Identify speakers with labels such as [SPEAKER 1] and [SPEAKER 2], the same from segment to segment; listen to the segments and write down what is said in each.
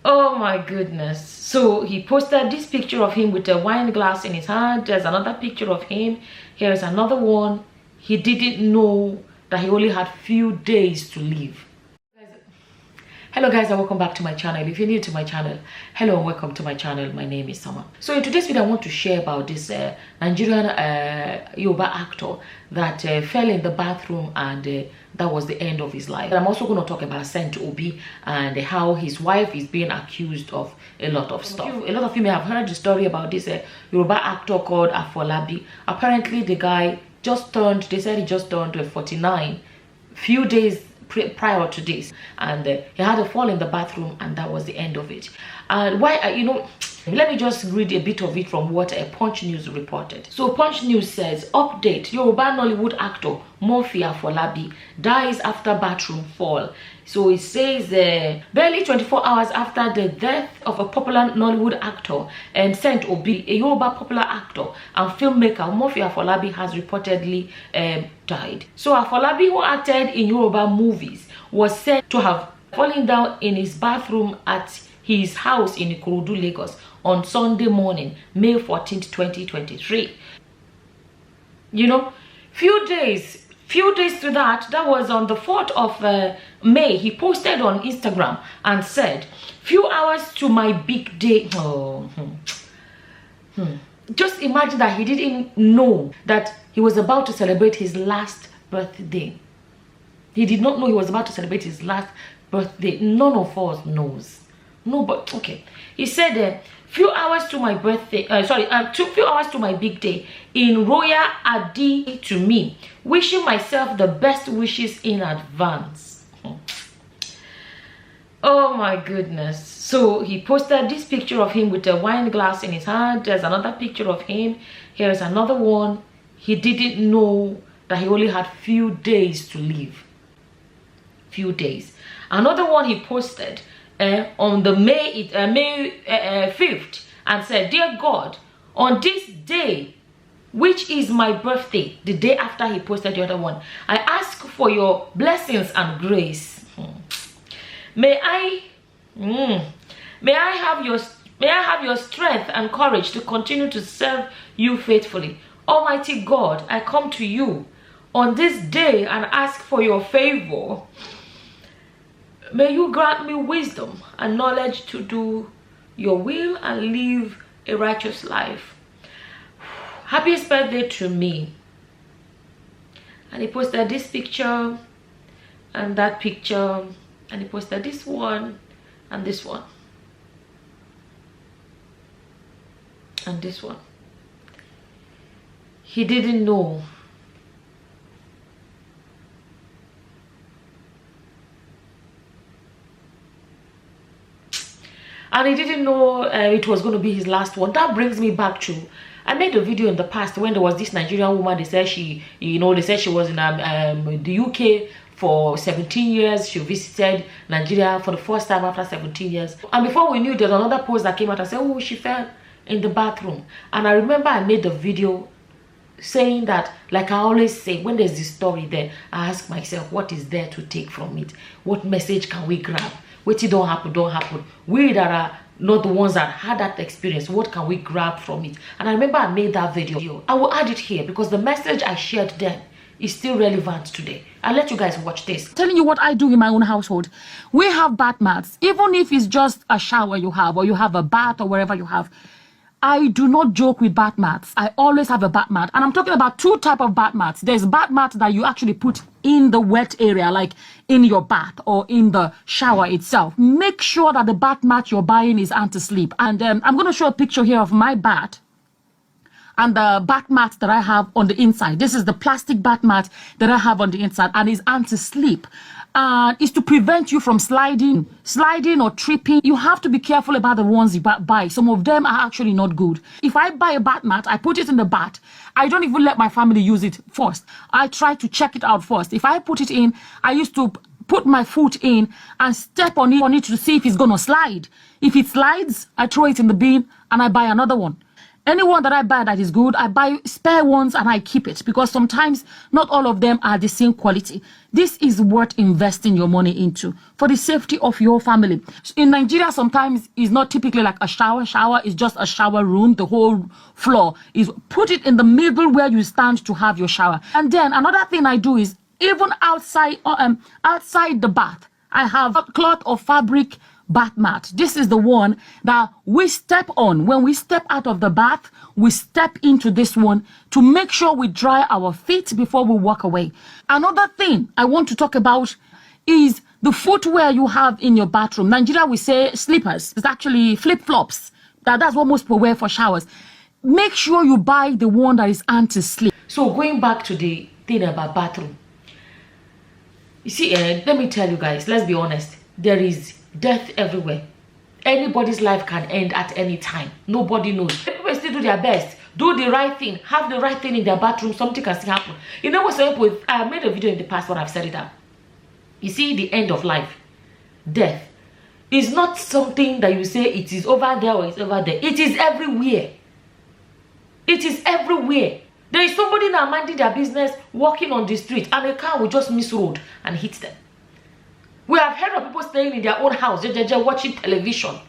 [SPEAKER 1] Oh my goodness. So he posted this picture of him with a wine glass in his hand. There's another picture of him. Here's another one. He didn't know that he only had few days to live. Hello guys, and welcome back to my channel. If you're new to my channel, hello and welcome to my channel. My name is Summer. So in today's video I want to share about this Nigerian Yoruba actor that fell in the bathroom and that was the end of his life. I'm also going to talk about Saint Obi and how his wife is being accused of a lot of stuff. A lot of you may have heard the story about this Yoruba actor called Afolabi. Apparently the guy just turned, they said he just turned 49 few days prior to this, and he had a fall in the bathroom and that was the end of it. And why let me just read a bit of it from what Punch News reported. So Punch News says, update: Yoruba Nollywood actor Murphy Afolabi dies after bathroom fall. So it says barely 24 hours after the death of a popular Nollywood actor and Saint Obi, a Yoruba popular actor and filmmaker, Murphy Afolabi has reportedly died. So Afolabi, who acted in Yoruba movies, was said to have fallen down in his bathroom at his house in Ikorodu, Lagos on Sunday morning, May 14th, 2023. You know, few days to that was on the 4th of May, he posted on Instagram and said, few hours to my big day. Just imagine that he didn't know that he was about to celebrate his last birthday. He did not know he was about to celebrate his last birthday. None of us knows. No, but okay. He said, few hours to my birthday, few hours to my big day, in Royal Adi to me, wishing myself the best wishes in advance. Oh my goodness. So he posted this picture of him with a wine glass in his hand. There's another picture of him. Here's another one. He didn't know that he only had few days to live. Few days. Another one he posted on the May 5th and said, dear God, on this day, which is my birthday, the day after he posted the other one, I ask for your blessings and grace. May I have your strength and courage to continue to serve you faithfully. Almighty God, I come to you on this day and ask for your favor. May you grant me wisdom and knowledge to do your will and live a righteous life. Happiest birthday to me. And he posted this picture and that picture, and he posted this one and this one and this one. He didn't know. And he didn't know it was going to be his last one. That brings me back to, I made a video in the past when there was this Nigerian woman. They said she was in the UK for 17 years. She visited Nigeria for the first time after 17 years. And before we knew, there's another post that came out and said, oh, she fell in the bathroom. And I remember I made the video saying that, like I always say, when there's this story there, I ask myself, what is there to take from it? What message can we grab? What it don't happen. We that are not the ones that had that experience, what can we grab from it? And I remember I made that video. I will add it here because the message I shared then is still relevant today. I'll let you guys watch this.
[SPEAKER 2] Telling you what I do in my own household. We have bath mats. Even if it's just a shower you have, or you have a bath, or wherever you have, I do not joke with bath mats. I always have a bath mat. And I'm talking about two types of bath mats. There's bath mats that you actually put in the wet area, like in your bath or in the shower itself. Make sure that the bath mat you're buying is anti-slip. And I'm going to show a picture here of my bath and the bath mat that I have on the inside. This is the plastic bath mat that I have on the inside, and is anti-slip. Is to prevent you from sliding or tripping. You have to be careful about the ones you buy. Some of them are actually not good. If I buy a bath mat, I put it in the bath. I don't even let my family use it first. I try to check it out first. If I put it in, I used to put my foot in and step on it to see if it's going to slide. If it slides, I throw it in the bin and I buy another one. Anyone that I buy that is good, I buy spare ones and I keep it, because sometimes not all of them are the same quality. This is worth investing your money into for the safety of your family. In Nigeria, sometimes it's not typically like a shower. Shower is just a shower room. The whole floor is, put it in the middle where you stand to have your shower. And then another thing I do is, even outside the bath, I have a cloth or fabric bath mat. This is the one that we step on. When we step out of the bath, we step into this one to make sure we dry our feet before we walk away. Another thing I want to talk about is the footwear you have in your bathroom. Nigeria, we say slippers. It's actually flip-flops. That's what most people wear for showers. Make sure you buy the one that is anti-slip.
[SPEAKER 1] So going back to the thing about bathroom, you see, let me tell you guys, let's be honest, there is death everywhere. Anybody's life can end at any time. Nobody knows. People still do their best, do the right thing, have the right thing in their bathroom. Something can still happen. You know what? Some people, I made a video in the past where I've said it out. You see, the end of life, death, is not something that you say it is over there or it's over there. It is everywhere. It is everywhere. There is somebody now minding their business, walking on the street, and a car will just miss road and hit them. We have heard of people staying in their own house, watching television,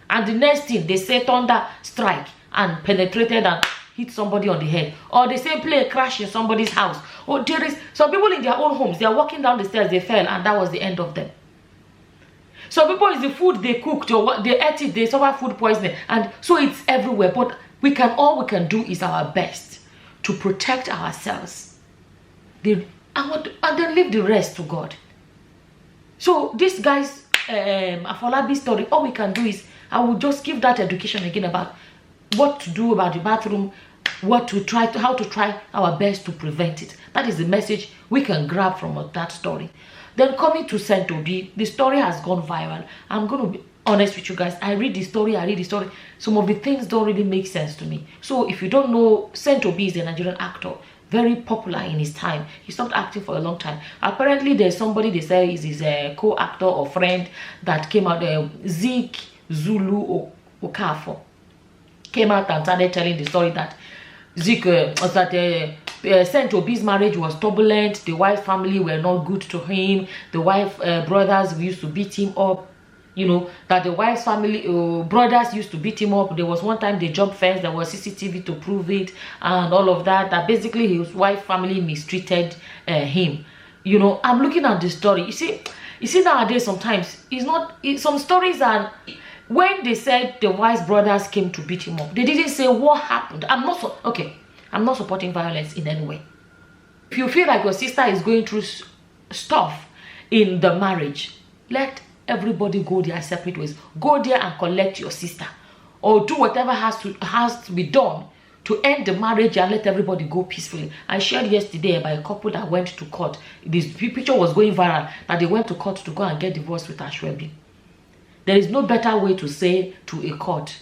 [SPEAKER 1] and the next thing they say thunder strike and penetrated and hit somebody on the head, or they say plane crash in somebody's house. Or there is some people in their own homes, they are walking down the stairs, they fell, and that was the end of them. Some people, is the food they cooked or they ate it, they suffer food poisoning, and so it's everywhere. But all we can do is our best to protect ourselves, and then leave the rest to God. So this guy's Afolabi story, all we can do is, I will just give that education again about what to do about the bathroom, how to try our best to prevent it. That is the message we can grab from that story. Then coming to Saint Obi, the story has gone viral. I'm going to be honest with you guys. I read the story. Some of the things don't really make sense to me. So if you don't know, Saint Obi is a Nigerian actor, very popular in his time. He stopped acting for a long time. Apparently there's somebody they say is his co-actor or friend that came out, Zeke Zulu Okafor, came out and started telling the story that Saint Obi's marriage was turbulent. The wife's family were not good to him. The wife brothers used to beat him up. You know, that the wife's family brothers used to beat him up. There was one time they jumped fence, there was CCTV to prove it, and all of that. That basically his wife's family mistreated him. You know, I'm looking at the story. You see nowadays sometimes some stories are, when they said the wife's brothers came to beat him up, they didn't say what happened. I'm not supporting violence in any way. If you feel like your sister is going through stuff in the marriage, let everybody go their separate ways. Go there and collect your sister, or do whatever has to be done to end the marriage and let everybody go peacefully. I shared yesterday about a couple that went to court. This picture was going viral, that they went to court to go and get divorced with Ashwebi. There is no better way to say to a court,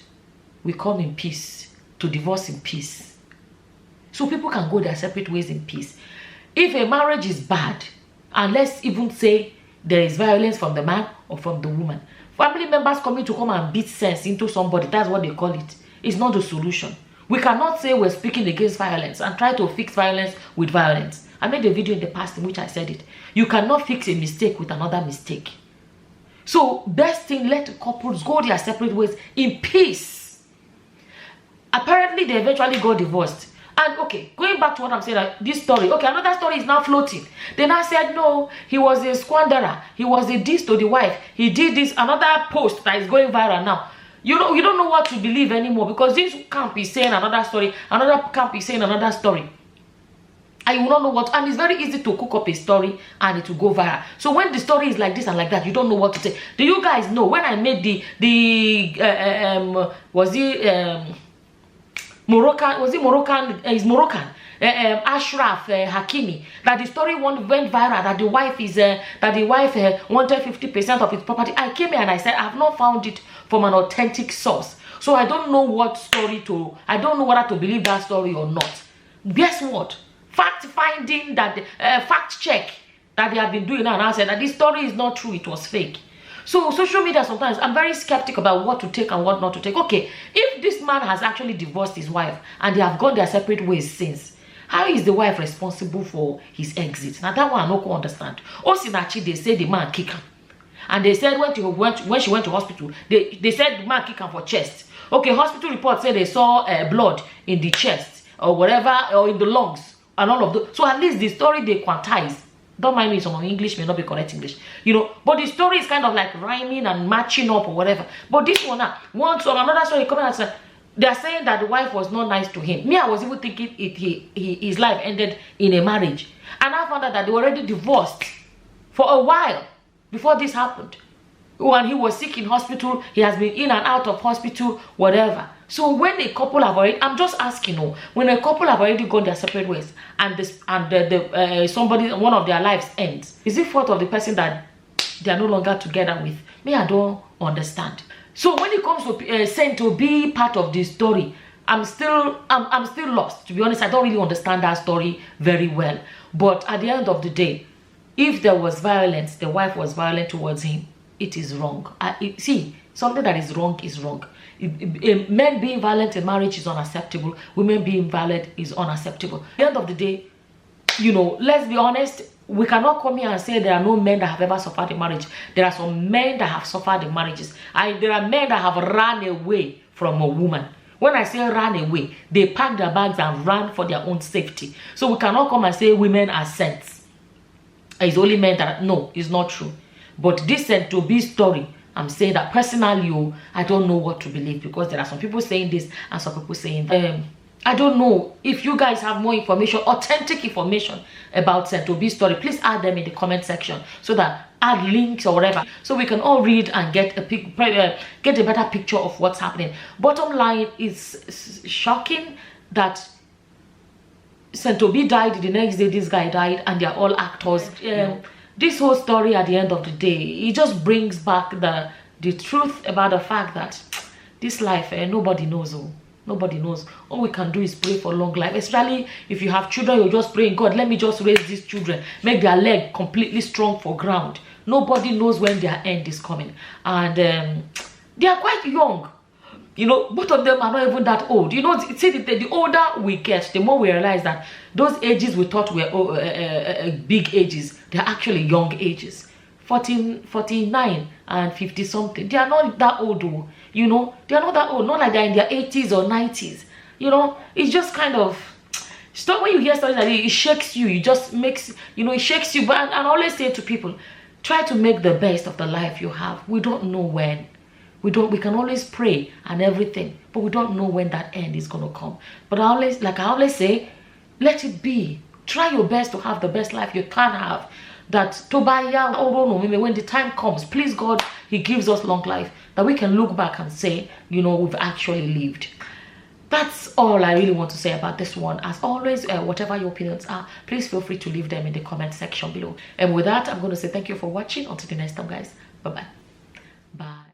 [SPEAKER 1] we come in peace, to divorce in peace. So people can go their separate ways in peace. If a marriage is bad, and let's even say there is violence from the man or from the woman, family members coming to come and beat sense into somebody, that's what they call it. It's not the solution. We cannot say we're speaking against violence and try to fix violence with violence. I made a video in the past in which I said it. You cannot fix a mistake with another mistake. So best thing, let couples go their separate ways in peace. Apparently they eventually got divorced. And okay, going back to what I'm saying, this story, okay, another story is now floating. They now said, no, he was a squanderer. He was a diss to the wife. He did this, another post that is going viral now. You don't know what to believe anymore, because this camp is saying another story, another camp is saying another story. And you will not know what, and it's very easy to cook up a story and it will go viral. So when the story is like this and like that, you don't know what to say. Do you guys know when I made Moroccan? Ashraf Hakimi, that the story went viral, that the wife wanted 50% of his property. I came here and I said I have not found it from an authentic source, so I don't know I don't know whether to believe that story or not. Guess what? Fact check that they have been doing now, and I said that this story is not true, it was fake. So social media, sometimes I'm very skeptical about what to take and what not to take. Okay, if this man has actually divorced his wife and they have gone their separate ways since, how is the wife responsible for his exit? Now that one I don't understand. Osinachi, they say the man kick him. And they said when she went to hospital, they said the man kick him for chest. Okay, hospital report said they saw blood in the chest or whatever, or in the lungs and all of those. So at least the story they quantize. Don't mind me, some of English may not be correct English, you know. But the story is kind of like rhyming and matching up or whatever. But this one now, another story coming out, they are saying that the wife was not nice to him. Me, I was even thinking his life ended in a marriage. And I found out that they were already divorced for a while before this happened. When he was sick in hospital, he has been in and out of hospital, whatever. So when a couple have already, I'm just asking, when a couple have already gone their separate ways, and one of their lives ends, is it fault of the person that they are no longer together with? Me, I don't understand. So when it comes to saying to be part of this story, I'm still lost. To be honest, I don't really understand that story very well. But at the end of the day, if there was violence, the wife was violent towards him, it is wrong. See, something that is wrong is wrong. Men being violent in marriage is unacceptable. Women being violent is unacceptable. At the end of the day, let's be honest, we cannot come here and say there are no men that have ever suffered in marriage. There are some men that have suffered in marriages. There are men that have run away from a woman. When I say run away, they packed their bags and ran for their own safety. So we cannot come and say women are saints. It's only men that... No, it's not true. But this said to be story, I'm saying that personally, I don't know what to believe, because there are some people saying this and some people saying that. I don't know. If you guys have more information, authentic information about Saint Obi's story, please add them in the comment section, so that add links or whatever, so we can all read and get a better picture of what's happening. Bottom line, is shocking that Saint Obi died. The next day, this guy died, and they're all actors. This whole story, at the end of the day, it just brings back the truth about the fact that this life, nobody knows. Nobody knows. All we can do is pray for long life. Especially if you have children, you're just praying, God, let me just raise these children, make their leg completely strong for ground. Nobody knows when their end is coming. And they are quite young. Both of them are not even that old. See, the older we get, the more we realize that those ages we thought were big ages, they're actually young ages. 49 and 50 something. They are not that old, though. They are not that old. Not like they're in their 80s or 90s. It's just kind of... Stop when you hear stories like this, it shakes you. It just makes... it shakes you. But I always say to people, try to make the best of the life you have. We don't know when. We can always pray and everything, but we don't know when that end is going to come. But I always say, let it be. Try your best to have the best life you can have. That when the time comes, please God, He gives us long life, that we can look back and say, we've actually lived. That's all I really want to say about this one. As always, whatever your opinions are, please feel free to leave them in the comment section below. And with that, I'm going to say thank you for watching. Until the next time, guys. Bye-bye. Bye.